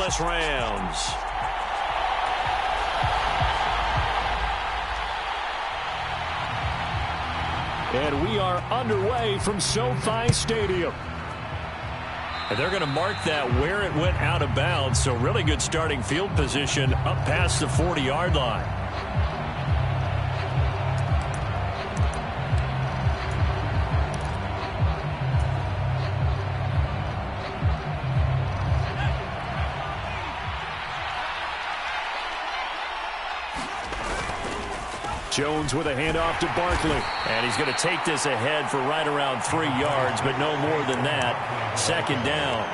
Angeles Rams. And we are underway from SoFi Stadium. And they're going to mark that where it went out of bounds. So really good starting field position up past the 40-yard line. Jones with a handoff to Barkley. And he's going to take this ahead for right around 3 yards, but no more than that. Second down.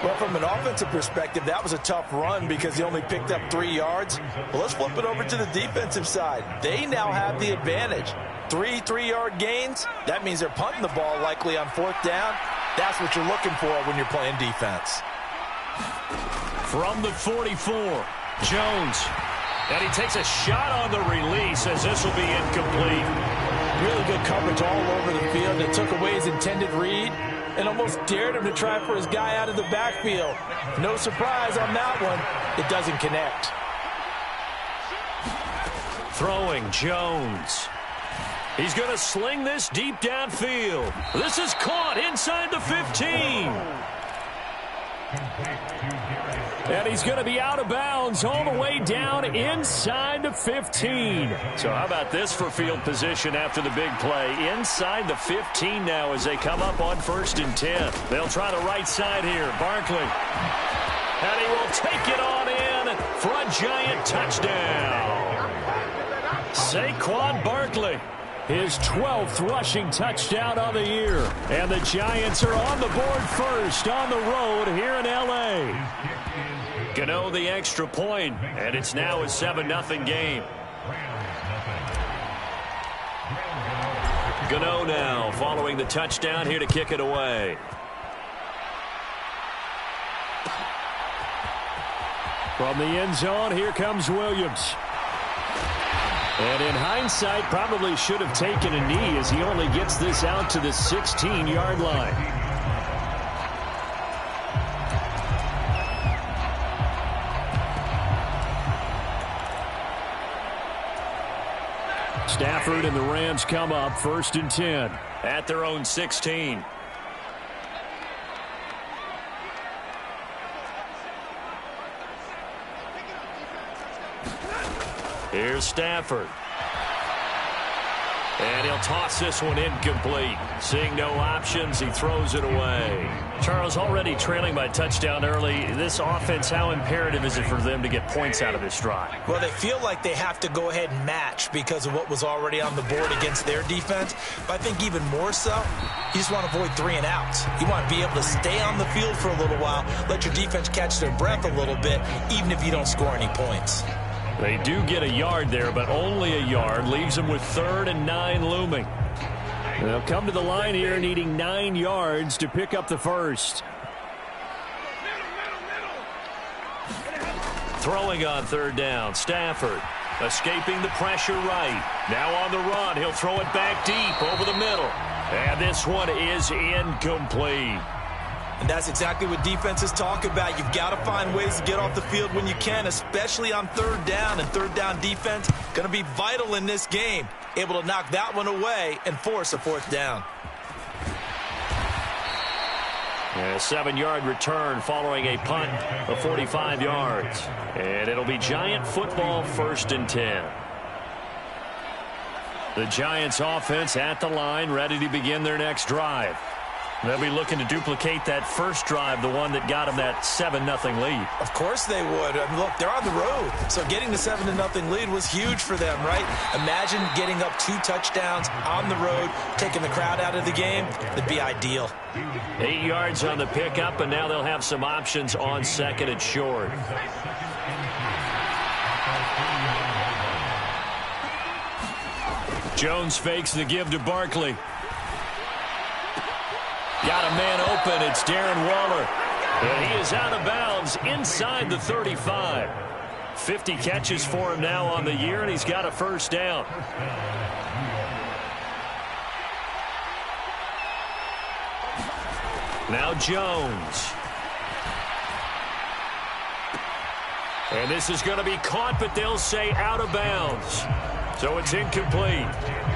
Well, from an offensive perspective, that was a tough run because he only picked up 3 yards. Well, let's flip it over to the defensive side. They now have the advantage. 3 3-yard gains. That means they're punting the ball likely on 4th down. That's what you're looking for when you're playing defense. From the 44, Jones. And he takes a shot on the release as this will be incomplete. Really good coverage all over the field. It took away his intended read and almost dared him to try for his guy out of the backfield. No surprise on that one. It doesn't connect. Throwing Jones. He's going to sling this deep downfield. This is caught inside the 15. And he's going to be out of bounds all the way down inside the 15. So how about this for field position after the big play? Inside the 15 now as they come up on 1st and 10. They'll try the right side here. Barkley. And he will take it on in for a giant touchdown. Saquon Barkley. His 12th rushing touchdown of the year. And the Giants are on the board first on the road here in L.A. Gano the extra point, and it's now a 7-0 game. Gano now following the touchdown here to kick it away. From the end zone, here comes Williams. And in hindsight, probably should have taken a knee as he only gets this out to the 16-yard line. Stafford and the Rams come up 1st and 10. At their own 16. Here's Stafford. And he'll toss this one incomplete. Seeing no options, he throws it away. Charles, already trailing by touchdown early. This offense, how imperative is it for them to get points out of this drive? Well, they feel like they have to go ahead and match because of what was already on the board against their defense. But I think even more so, you just want to avoid 3 and outs. You want to be able to stay on the field for a little while, let your defense catch their breath a little bit, even if you don't score any points. They do get a yard there, but only a yard. Leaves them with 3rd and 9 looming. They'll come to the line here needing 9 yards to pick up the first. Throwing on 3rd down, Stafford. Escaping the pressure right. Now on the run, he'll throw it back deep over the middle. And this one is incomplete. And that's exactly what defenses talk about. You've got to find ways to get off the field when you can, especially on 3rd down. And 3rd down defense going to be vital in this game. Able to knock that one away and force a 4th down. A 7-yard return following a punt of 45 yards. And it'll be Giant football 1st and 10. The Giants offense at the line, ready to begin their next drive. They'll be looking to duplicate that first drive, the one that got them that 7-0 lead. Of course they would. I mean, look, they're on the road. So getting the 7-0 lead was huge for them, right? Imagine getting up 2 touchdowns on the road, taking the crowd out of the game. That'd be ideal. 8 yards on the pickup, and now they'll have some options on 2nd and short. Jones fakes the give to Barkley. Got a man open. It's Darren Waller. And he is out of bounds inside the 35. 50 catches for him now on the year, and he's got a 1st down. Now Jones. And this is going to be caught, but they'll say out of bounds. So it's incomplete.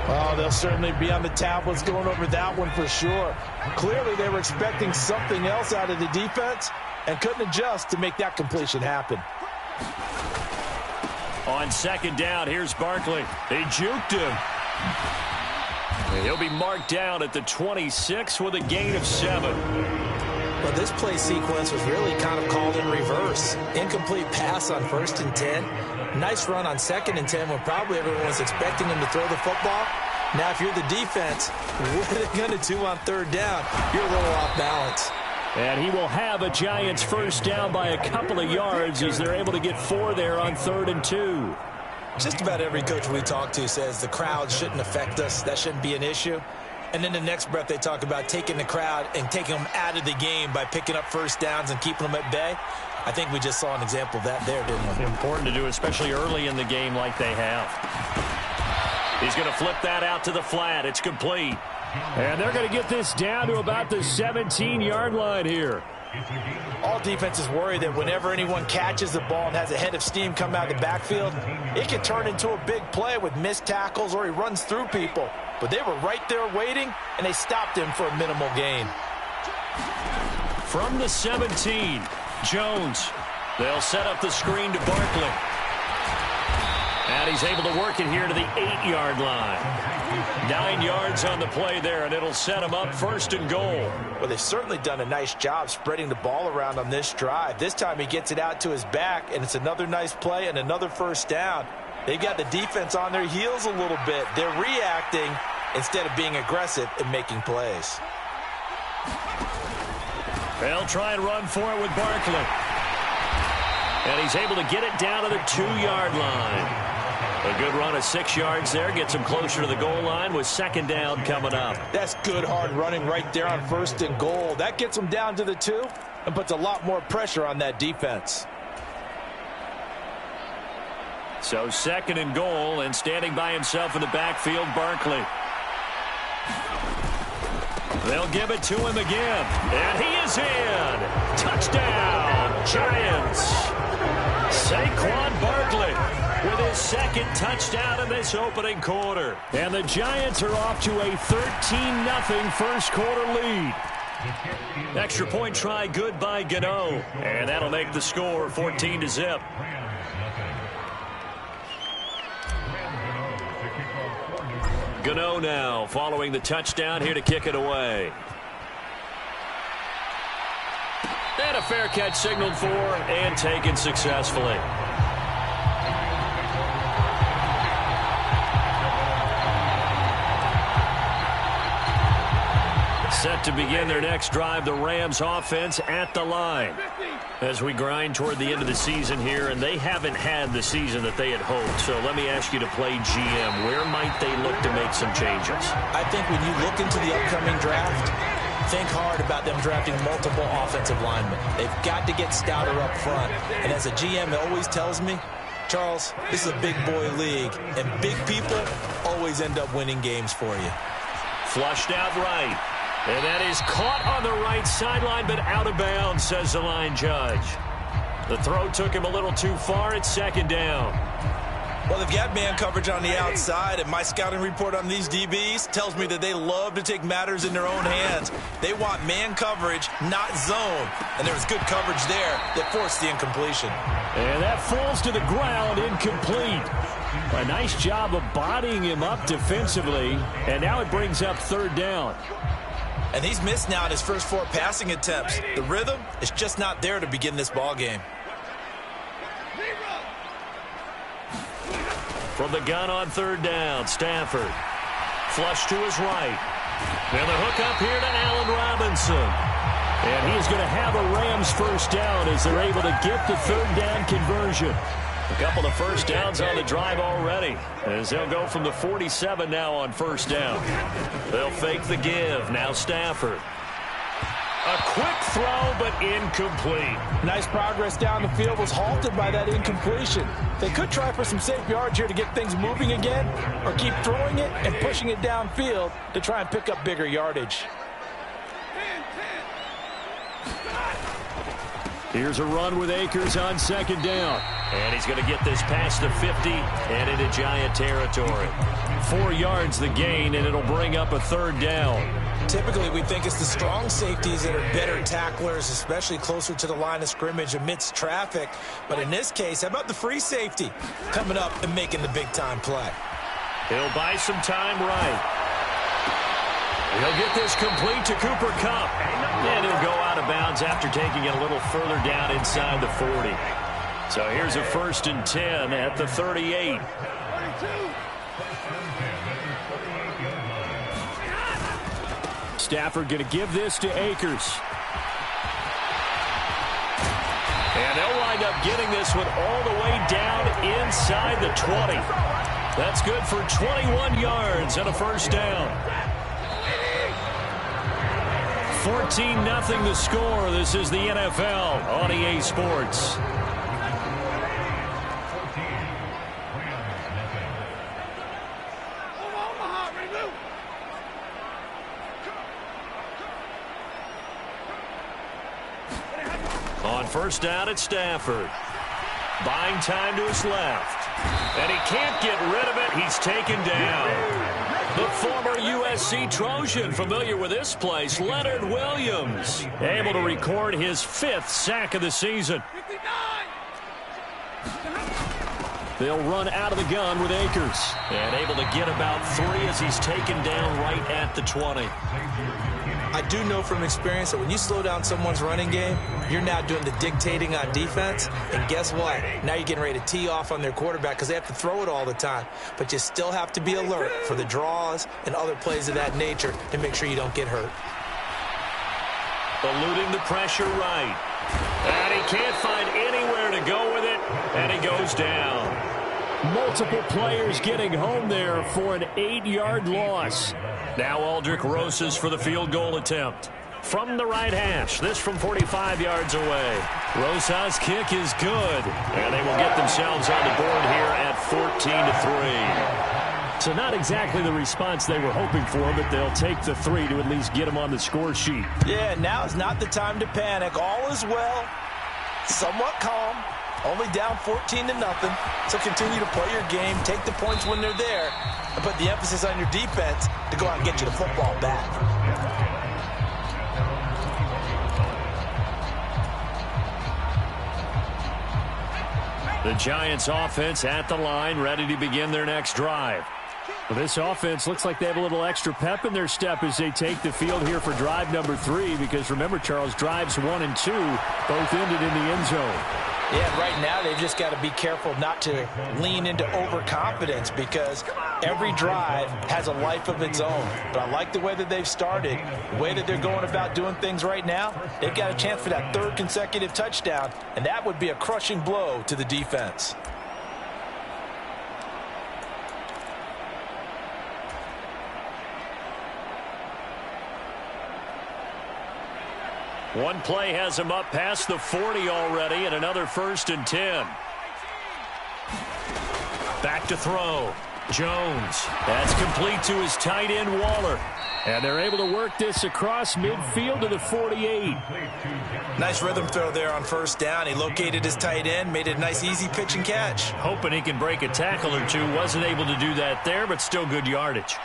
Oh, they'll certainly be on the tablets going over that one for sure. Clearly, they were expecting something else out of the defense and couldn't adjust to make that completion happen. On second down, here's Barkley. They juked him. And he'll be marked down at the 26 with a gain of 7. Well, this play sequence was really kind of called in reverse. Incomplete pass on 1st and 10. Nice run on 2nd and 10 when probably everyone was expecting him to throw the football. Now, if you're the defense, what are they going to do on 3rd down? You're a little off balance. And he will have a Giants first down by a couple of yards as they're able to get 4 there on 3rd and 2. Just about every coach we talk to says the crowd shouldn't affect us. That shouldn't be an issue. And then the next breath they talk about taking the crowd and taking them out of the game by picking up first downs and keeping them at bay. I think we just saw an example of that there, didn't we? Important to do, especially early in the game like they have. He's going to flip that out to the flat. It's complete. And they're going to get this down to about the 17-yard line here. All defenses worry that whenever anyone catches the ball and has a head of steam come out of the backfield, it can turn into a big play with missed tackles or he runs through people. But they were right there waiting, and they stopped him for a minimal gain. From the 17, Jones. They'll set up the screen to Barkley. And he's able to work it here to the 8-yard line. 9 yards on the play there, and it'll set him up 1st and goal. Well, they've certainly done a nice job spreading the ball around on this drive. This time he gets it out to his back, and it's another nice play and another first down. They got the defense on their heels a little bit. They're reacting instead of being aggressive and making plays. They'll try and run for it with Barkley. And he's able to get it down to the 2-yard line. A good run of 6 yards there. Gets him closer to the goal line with 2nd down coming up. That's good hard running right there on 1st and goal. That gets him down to the 2 and puts a lot more pressure on that defense. So 2nd and goal, and standing by himself in the backfield, Barkley. They'll give it to him again. And he is in. Touchdown, Giants. Saquon Barkley with his 2nd touchdown in this opening quarter. And the Giants are off to a 13-0 first quarter lead. Extra point try good by Gano. And that'll make the score 14-0. Gano now following the touchdown here to kick it away. And a fair catch signaled for and taken successfully. Set to begin their next drive, the Rams offense at the line. As we grind toward the end of the season here, and they haven't had the season that they had hoped. So let me ask you to play GM. Where might they look to make some changes? I think when you look into the upcoming draft, think hard about them drafting multiple offensive linemen. They've got to get stouter up front. And as a GM, it always tells me, Charles, this is a big boy league, and big people always end up winning games for you. Flushed out right. And that is caught on the right sideline, but out of bounds, says the line judge. The throw took him a little too far. It's 2nd down. Well, they've got man coverage on the outside, and my scouting report on these DBs tells me that they love to take matters in their own hands. They want man coverage, not zone. And there was good coverage there that forced the incompletion. And that falls to the ground, incomplete. A nice job of bodying him up defensively, and now it brings up 3rd down. And he's missed now in his first 4 passing attempts. The rhythm is just not there to begin this ball game. From the gun on 3rd down, Stafford. Flush to his right. And the hook up here to Allen Robinson. And he is going to have a Rams first down as they're able to get the 3rd down conversion. A couple of first downs on the drive already, as they'll go from the 47 now on 1st down. They'll fake the give. Now Stafford. A quick throw, but incomplete. Nice progress down the field was halted by that incompletion. They could try for some safe yards here to get things moving again, or keep throwing it and pushing it downfield to try and pick up bigger yardage. Here's a run with Akers on second down. And he's going to get this past the 50 and into Giant territory. 4 yards the gain, and it'll bring up a third down. Typically, we think it's the strong safeties that are better tacklers, especially closer to the line of scrimmage amidst traffic. But in this case, how about the free safety coming up and making the big-time play? He'll buy some time right. He'll get this complete to Cooper Kupp. And he'll go out of bounds after taking it a little further down inside the 40. So here's a 1st and 10 at the 38. Stafford going to give this to Akers. And they'll wind up getting this one all the way down inside the 20. That's good for 21 yards and a first down. 14-0 the score. This is the NFL on EA Sports. On first down at Stafford. Buying time to his left. And he can't get rid of it. He's taken down. The former USC Trojan, familiar with this place, Leonard Williams, able to record his 5th sack of the season. They'll run out of the gun with Akers. And able to get about 3 as he's taken down right at the 20. I do know from experience that when you slow down someone's running game, you're now doing the dictating on defense. And guess what? Now you're getting ready to tee off on their quarterback because they have to throw it all the time. But you still have to be alert for the draws and other plays of that nature to make sure you don't get hurt. Eluding the pressure right. And he can't find anywhere to go with it. And he goes down. Multiple players getting home there for an 8-yard loss. Now Aldrick Rosas for the field goal attempt. From the right hash, this from 45 yards away. Rosas' kick is good. And they will get themselves on the board here at 14-3. So not exactly the response they were hoping for, but they'll take the 3 to at least get them on the score sheet. Yeah, now is not the time to panic. All is well. Somewhat calm. Only down 14-0. So continue to play your game, take the points when they're there, and put the emphasis on your defense to go out and get you the football back. The Giants offense at the line, ready to begin their next drive. Well, this offense looks like they have a little extra pep in their step as they take the field here for drive number 3, because remember, Charles, drives 1 and 2 both ended in the end zone. Yeah, right now they've just got to be careful not to lean into overconfidence because every drive has a life of its own. But I like the way that they've started, the way that they're going about doing things right now. They've got a chance for that 3rd consecutive touchdown, and that would be a crushing blow to the defense. One play has him up past the 40 already, and another 1st and 10. Back to throw. Jones. That's complete to his tight end, Waller. And they're able to work this across midfield to the 48. Nice rhythm throw there on first down. He located his tight end, made it a nice easy pitch and catch. Hoping he can break a tackle or two. Wasn't able to do that there, but still good yardage.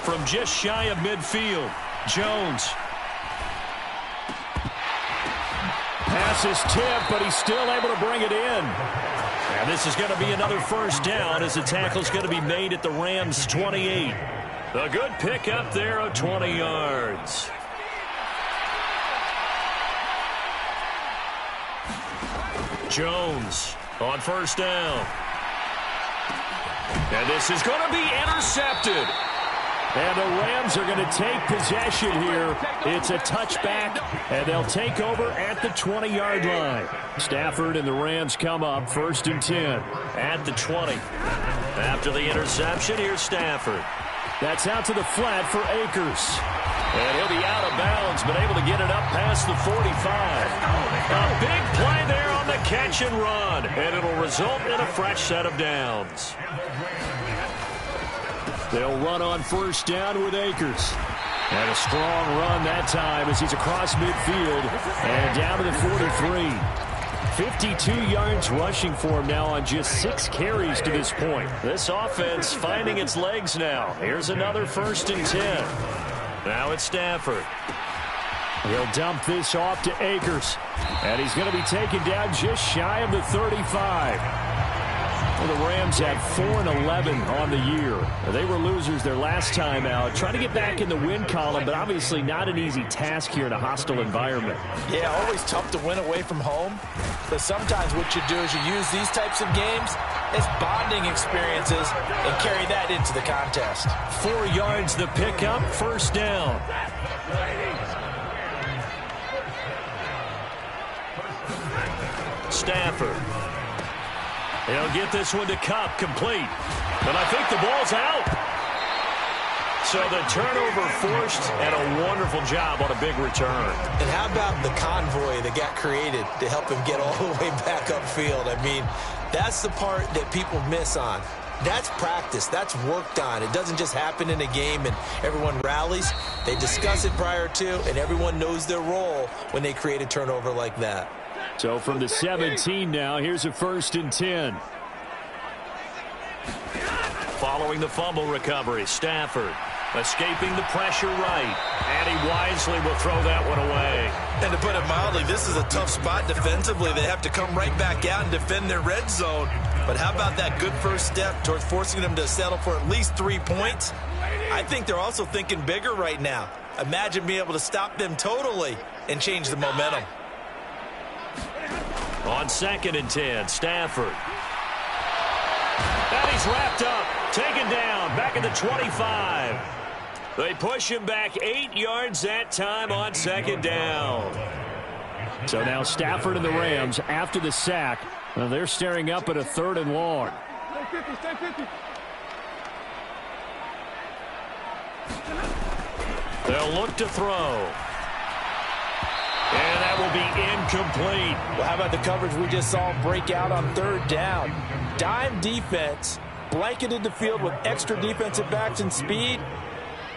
From just shy of midfield, Jones. Pass is tipped, but he's still able to bring it in. And this is going to be another first down as the tackle's going to be made at the Rams' 28. A good pickup there of 20 yards. Jones on first down. And this is going to be intercepted. And the Rams are going to take possession here. It's a touchback, and they'll take over at the 20-yard line. Stafford and the Rams come up 1st and 10. At the 20. After the interception, here's Stafford. That's out to the flat for Akers. And he'll be out of bounds, but able to get it up past the 45. A big play there on the catch and run, and it'll result in a fresh set of downs. They'll run on first down with Akers. And a strong run that time as he's across midfield and down to the 43. 52 yards rushing for him now on just 6 carries to this point. This offense finding its legs now. Here's another 1st and 10. Now it's Stafford. He'll dump this off to Akers. And he's going to be taken down just shy of the 35. Well, the Rams have 4-11 on the year. They were losers their last time out. Trying to get back in the win column, but obviously not an easy task here in a hostile environment. Yeah, always tough to win away from home. But sometimes what you do is you use these types of games as bonding experiences and carry that into the contest. 4 yards the pickup, 1st down. Stafford. He'll get this one to Kupp, complete. But I think the ball's out. So the turnover forced, and a wonderful job on a big return. And how about the convoy that got created to help him get all the way back upfield? I mean, that's the part that people miss on. That's practice. That's worked on. It doesn't just happen in a game and everyone rallies. They discuss it prior to, and everyone knows their role when they create a turnover like that. So from the 17 now, here's a 1st and 10. Following the fumble recovery, Stafford escaping the pressure right. And he wisely will throw that one away. And to put it mildly, this is a tough spot defensively. They have to come right back out and defend their red zone. But how about that good first step towards forcing them to settle for at least 3 points? I think they're also thinking bigger right now. Imagine being able to stop them totally and change the momentum. On 2nd and 10, Stafford. And he's wrapped up, taken down, back at the 25. They push him back 8 yards that time on 2nd down. So now Stafford and the Rams, after the sack, they're staring up at a 3rd and long. They'll look to throw. And that will be incomplete. Well, how about the coverage we just saw break out on 3rd down? Dime defense, blanketed the field with extra defensive backs and speed,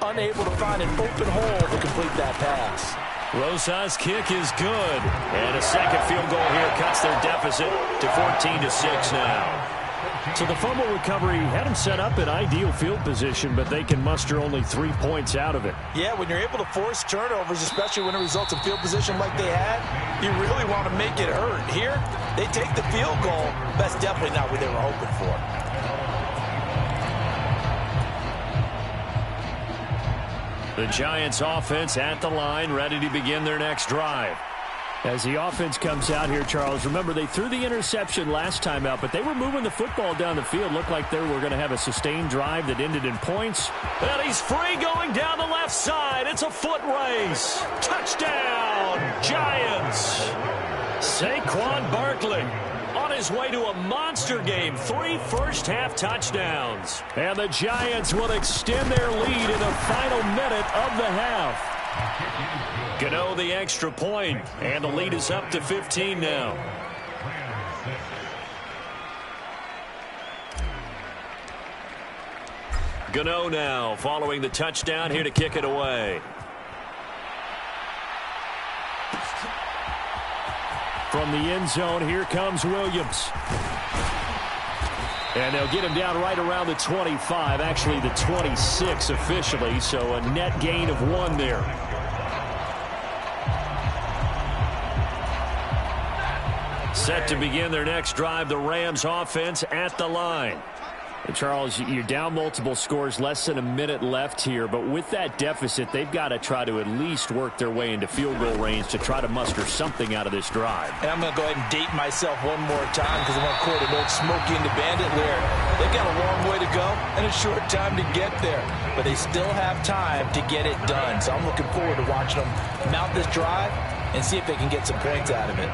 unable to find an open hole to complete that pass. Rosas' kick is good. And a 2nd field goal here cuts their deficit to 14-6 now. So the fumble recovery had them set up in ideal field position, but they can muster only 3 points out of it. Yeah, when you're able to force turnovers, especially when it results in field position like they had, you really want to make it hurt. Here, they take the field goal. That's definitely not what they were hoping for. The Giants offense at the line, ready to begin their next drive. As the offense comes out here, Charles, remember they threw the interception last time out, but they were moving the football down the field. Looked like they were going to have a sustained drive that ended in points. And he's free going down the left side. It's a foot race. Touchdown, Giants. Saquon Barkley on his way to a monster game. 3 first-half touchdowns. And the Giants will extend their lead in the final minute of the half. Gano the extra point, and the lead is up to 15 now. Gano now following the touchdown here to kick it away. From the end zone, here comes Williams. And they'll get him down right around the 25, actually the 26 officially, so a net gain of 1 there. Set to begin their next drive, the Rams offense at the line. And Charles, you're down multiple scores, less than a minute left here, but with that deficit, they've got to try to at least work their way into field goal range to try to muster something out of this drive. And I'm going to go ahead and date myself one more time because I want to quote an old Smokey and the Bandit lyric. They've got a long way to go and a short time to get there, but they still have time to get it done. So I'm looking forward to watching them mount this drive and see if they can get some points out of it.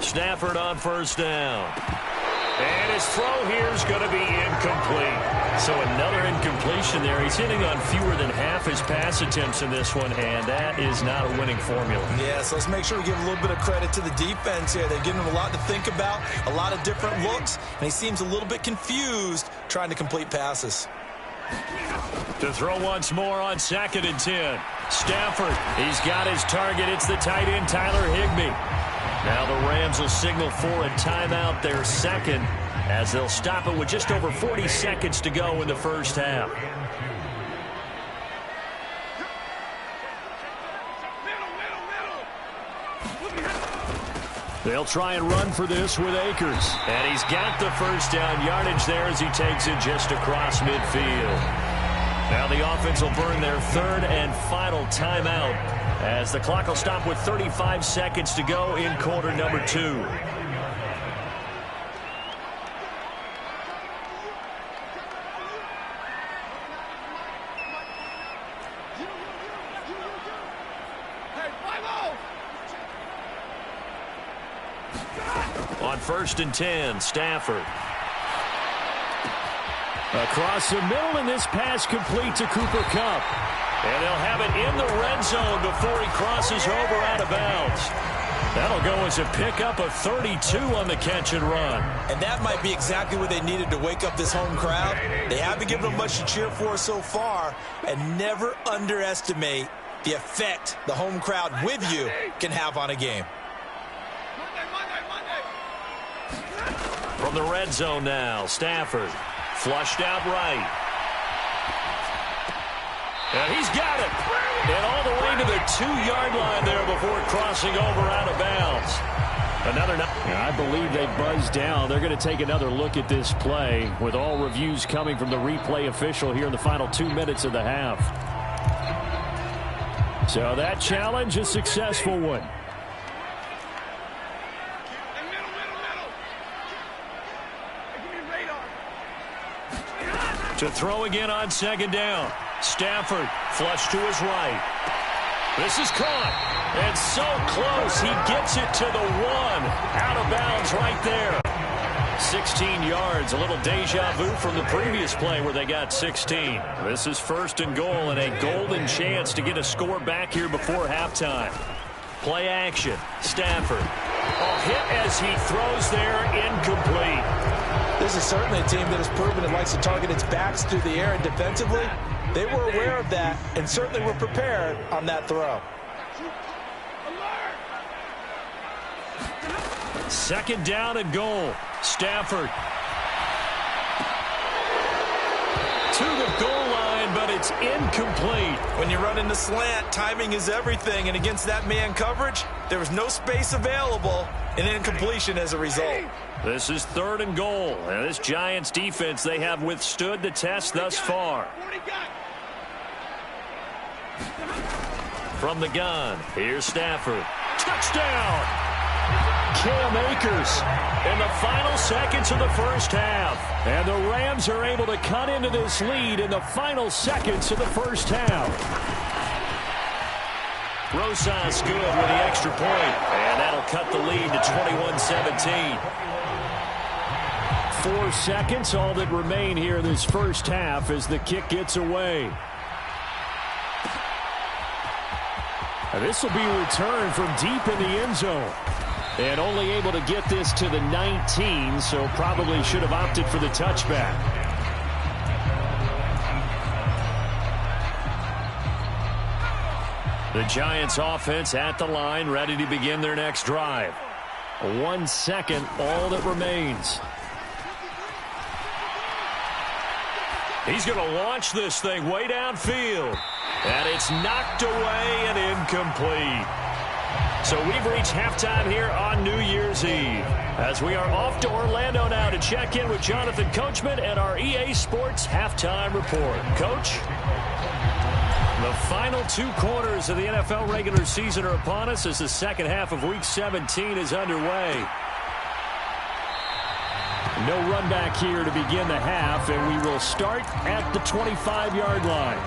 Stafford on 1st down. And his throw here is going to be incomplete. So another incompletion there. He's hitting on fewer than half his pass attempts in this one, and that is not a winning formula. Yeah, so let's make sure we give a little bit of credit to the defense here. They've given him a lot to think about, a lot of different looks, and he seems a little bit confused trying to complete passes. To throw once more on 2nd and 10. Stafford, he's got his target. It's the tight end, Tyler Higbee. Now the Rams will signal for a timeout, their second, as they'll stop it with just over 40 seconds to go in the first half. They'll try and run for this with Akers. And he's got the first down yardage there as he takes it just across midfield. Now the offense will burn their third and final timeout as the clock will stop with 35 seconds to go in quarter number 2. On 1st and 10, Stafford. Across the middle, and this pass complete to Cooper Kupp. And they'll have it in the red zone before he crosses over out of bounds. That'll go as a pickup of 32 on the catch and run. And that might be exactly what they needed to wake up this home crowd. They haven't given them much to cheer for so far, and never underestimate the effect the home crowd with you can have on a game. From the red zone now, Stafford flushed out right. And he's got it. And all the way to the 2-yard line there before crossing over out of bounds. I believe they buzzed down. They're going to take another look at this play with all reviews coming from the replay official here in the final 2 minutes of the half. So that challenge, a successful one. To throw again on 2nd down. Stafford flushed to his right. This is caught. And so close. He gets it to the 1. Out of bounds right there. 16 yards. A little deja vu from the previous play where they got 16. This is 1st and goal and a golden chance to get a score back here before halftime. Play action. Stafford. Hit as he throws there. Incomplete. This is certainly a team that has proven it likes to target its backs through the air, and defensively, they were aware of that and certainly were prepared on that throw. 2nd down and goal. Stafford to the goal line, but it's incomplete. When you run into slant, timing is everything, and against that man coverage, there was no space available, and incompletion as a result. This is 3rd and goal, and this Giants defense, they have withstood the test thus far. From the gun, here's Stafford. Touchdown! Cam Akers In the final seconds of the first half. And the Rams are able to cut into this lead in the final seconds of the first half. Rosas good with the extra point, and that'll cut the lead to 21-17. 4 seconds, all that remain here in this first half as the kick gets away. This will be returned from deep in the end zone. And only able to get this to the 19, so probably should have opted for the touchback. The Giants offense at the line, ready to begin their next drive. 1 second, all that remains. He's going to launch this thing way downfield. And it's knocked away and incomplete. So we've reached halftime here on New Year's Eve. As we are off to Orlando now to check in with Jonathan Coachman and our EA Sports Halftime Report. Coach? The final 2 quarters of the NFL regular season are upon us as the second half of Week 17 is underway. No run back here to begin the half, and we will start at the 25-yard line.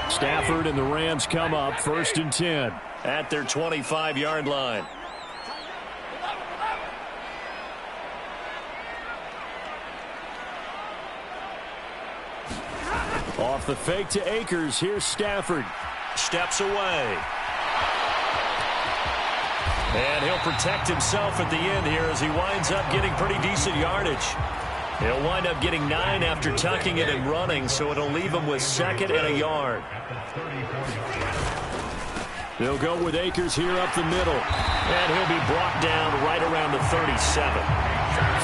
Stafford and the Rams come up 1st and 10 at their 25-yard line. Off the fake to Akers. Here's Stafford. Steps away. And he'll protect himself at the end here as he winds up getting pretty decent yardage. He'll wind up getting 9 after tucking it and running, so it'll leave him with 2nd and a yard. They'll go with Akers here up the middle. And he'll be brought down right around the 37.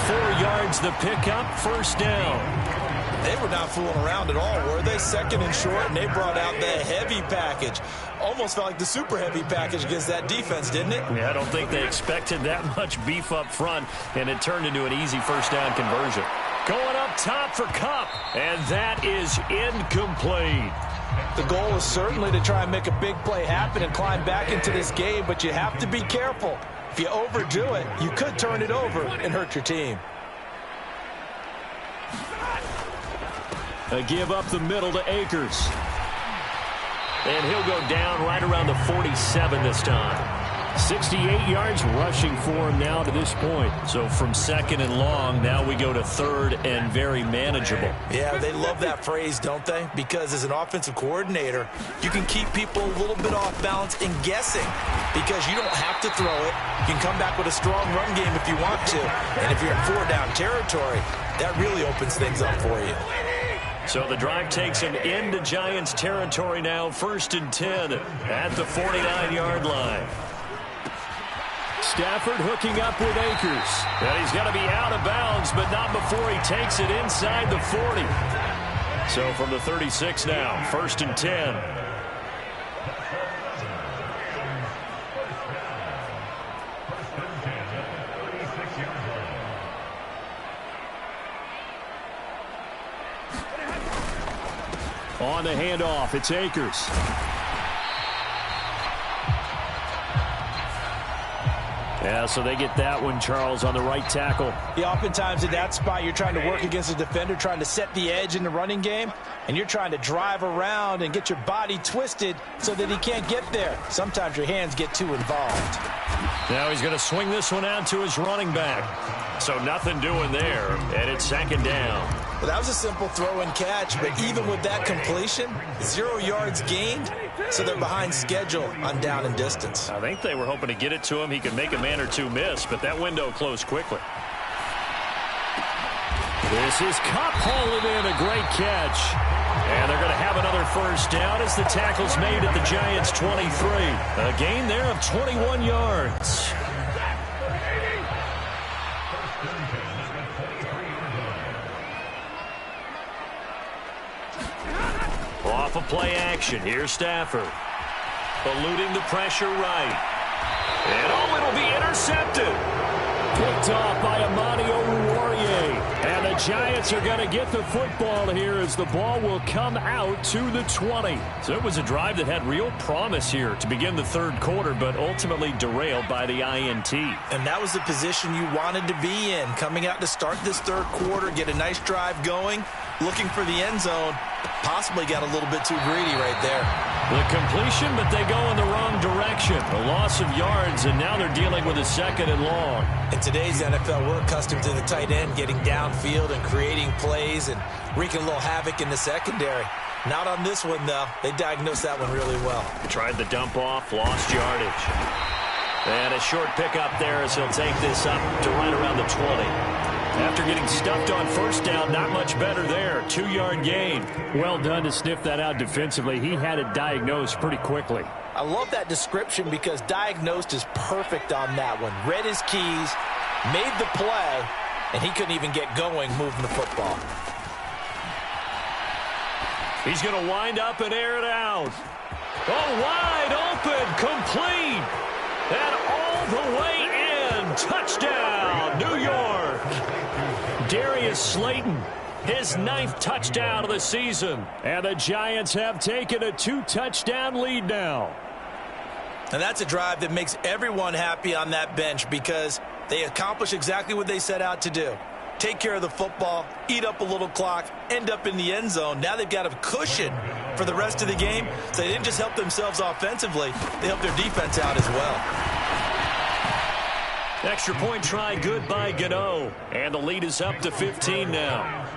4 yards the pickup, 1st down. They were not fooling around at all, were they? 2nd and short, and they brought out the heavy package. Almost felt like the super heavy package against that defense, didn't it? Yeah, I don't think they expected that much beef up front, and it turned into an easy 1st down conversion. Going up top for Kupp, and that is incomplete. The goal is certainly to try and make a big play happen and climb back into this game, but you have to be careful. If you overdo it, you could turn it over and hurt your team. A give up the middle to Akers. And he'll go down right around the 47 this time. 68 yards rushing for him now to this point. So from 2nd and long, now we go to 3rd and very manageable. Yeah, they love that phrase, don't they? Because as an offensive coordinator, you can keep people a little bit off balance and guessing because you don't have to throw it. You can come back with a strong run game if you want to. And if you're in 4-down territory, that really opens things up for you. So the drive takes him into Giants territory now, 1st and 10 at the 49-yard line. Stafford hooking up with Akers. And he's got to be out of bounds, but not before he takes it inside the 40. So from the 36 now, 1st and 10. On the handoff, it's Akers. Yeah, so they get that one, Charles, on the right tackle. Yeah, oftentimes in that spot, you're trying to work against a defender, trying to set the edge in the running game, and you're trying to drive around and get your body twisted so that he can't get there. Sometimes your hands get too involved. Now he's going to swing this one out to his running back. So nothing doing there, and it's 2nd down. Well, that was a simple throw and catch, but even with that completion, 0 yards gained, so they're behind schedule on down and distance. I think they were hoping to get it to him. He could make a man or two miss, but that window closed quickly. This is Kupp hauling in a great catch. And they're going to have another 1st down as the tackle's made at the Giants' 23. A gain there of 21 yards. Off of play action, here's Stafford. Eluding the pressure right. And it'll be intercepted. Picked off by Amani Oruwariye. And the Giants are going to get the football here as the ball will come out to the 20. So it was a drive that had real promise here to begin the 3rd quarter, but ultimately derailed by the INT. And that was the position you wanted to be in. Coming out to start this 3rd quarter, get a nice drive going, looking for the end zone. Possibly got a little bit too greedy right there. The completion, but they go in the wrong direction. A loss of yards, and now they're dealing with a 2nd and long. In today's NFL, we're accustomed to the tight end getting downfield and creating plays and wreaking a little havoc in the secondary. Not on this one, though. They diagnosed that one really well. Tried the dump off, lost yardage. And a short pickup there as he'll take this up to right around the 20. After getting stuffed on 1st down, not much better there. 2-yard gain. Well done to sniff that out defensively. He had it diagnosed pretty quickly. I love that description because diagnosed is perfect on that one. Read his keys, made the play, and he couldn't even get going moving the football. He's going to wind up and air it out. Oh, wide open, complete. And all the way in. Touchdown, New York. Darius Slayton, his 9th touchdown of the season. And the Giants have taken a 2-touchdown lead now. And that's a drive that makes everyone happy on that bench because they accomplish exactly what they set out to do. Take care of the football, eat up a little clock, end up in the end zone. Now they've got a cushion for the rest of the game. So they didn't just help themselves offensively, they helped their defense out as well. Extra point try good by Gano. And the lead is up to 15 now.